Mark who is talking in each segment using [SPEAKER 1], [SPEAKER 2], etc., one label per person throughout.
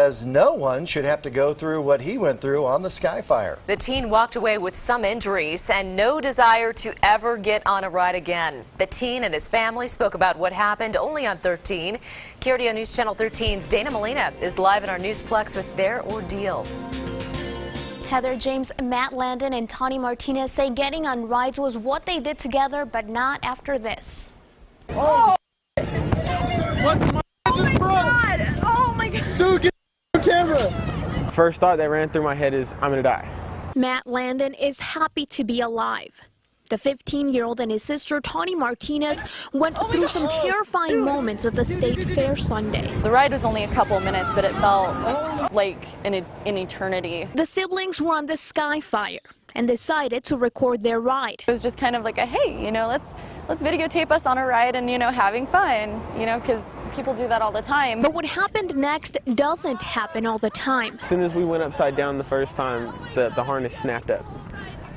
[SPEAKER 1] says no one should have to go through what he went through on the Skyfire.
[SPEAKER 2] The teen walked away with some injuries and no desire to ever get on a ride again. The teen and his family spoke about what happened only on 13. KRDO News Channel 13's Dana Molina is live in our Newsplex with their ordeal.
[SPEAKER 3] Heather James, Matt Landon, and Tony Martinez say getting on rides was what they did together, but not after this.
[SPEAKER 4] Oh! What the just broke? Oh my God! Dude, get the camera! First thought that ran through my head is, I'm gonna die.
[SPEAKER 3] Matt Landon is happy to be alive. The 15-year-old and his sister, Tony Martinez, went through some terrifying moments at the State Fair Sunday.
[SPEAKER 5] The ride was only a couple minutes, but it felt like an eternity.
[SPEAKER 3] The siblings were on the Skyfire and decided to record their ride.
[SPEAKER 5] It was just kind of like a, hey, you know, let's videotape us on a ride and, you know, having fun, you know, because people do that all the time.
[SPEAKER 3] But what happened next doesn't happen all the time.
[SPEAKER 4] As soon as we went upside down the first time, the harness snapped up.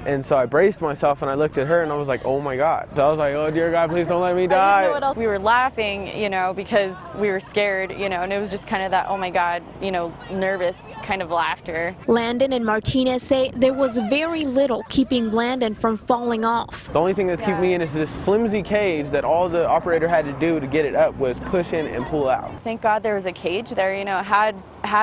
[SPEAKER 4] And so I braced myself and I looked at her and I was like, oh my God. So I was like, oh dear God, please don't let me die.
[SPEAKER 5] I didn't know what else. We were laughing, you know, because we were scared, you know, and it was just kind of that, oh my God, you know, nervous kind of laughter.
[SPEAKER 3] Landon and Martinez say there was very little keeping Landon from falling off.
[SPEAKER 4] The only thing that's keeping me in is this flimsy cage that all the operator had to do to get it up was push in and pull out.
[SPEAKER 5] Thank God there was a cage there, you know, had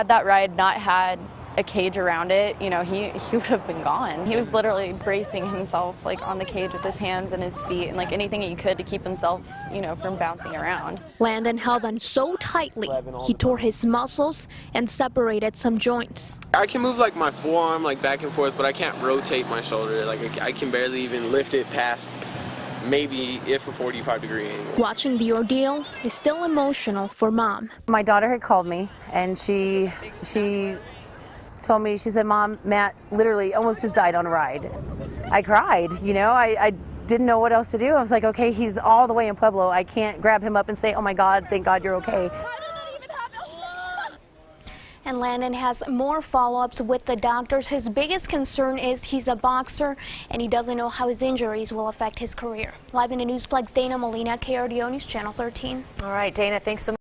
[SPEAKER 5] that ride not had a cage around it, you know, he would have been gone. He was literally bracing himself like on the cage with his hands and his feet and like anything he could to keep himself, you know, from bouncing around.
[SPEAKER 3] Landon held on so tightly, he tore his muscles and separated some joints.
[SPEAKER 6] I can move like my forearm like back and forth, but I can't rotate my shoulder. Like I can barely even lift it past maybe if a 45-degree angle.
[SPEAKER 3] Watching the ordeal is still emotional for Mom.
[SPEAKER 7] My daughter had called me and she told me, she said, Mom, Matt literally almost just died on a ride. I cried, you know, I didn't know what else to do. I was like, okay, he's all the way in Pueblo. I can't grab him up and say, oh my God, thank God you're okay.
[SPEAKER 3] And Landon has more follow-ups with the doctors. His biggest concern is he's a boxer and he doesn't know how his injuries will affect his career. Live in the Newsplex, Dana Molina, KRDO News Channel 13.
[SPEAKER 2] All right, Dana, thanks so much.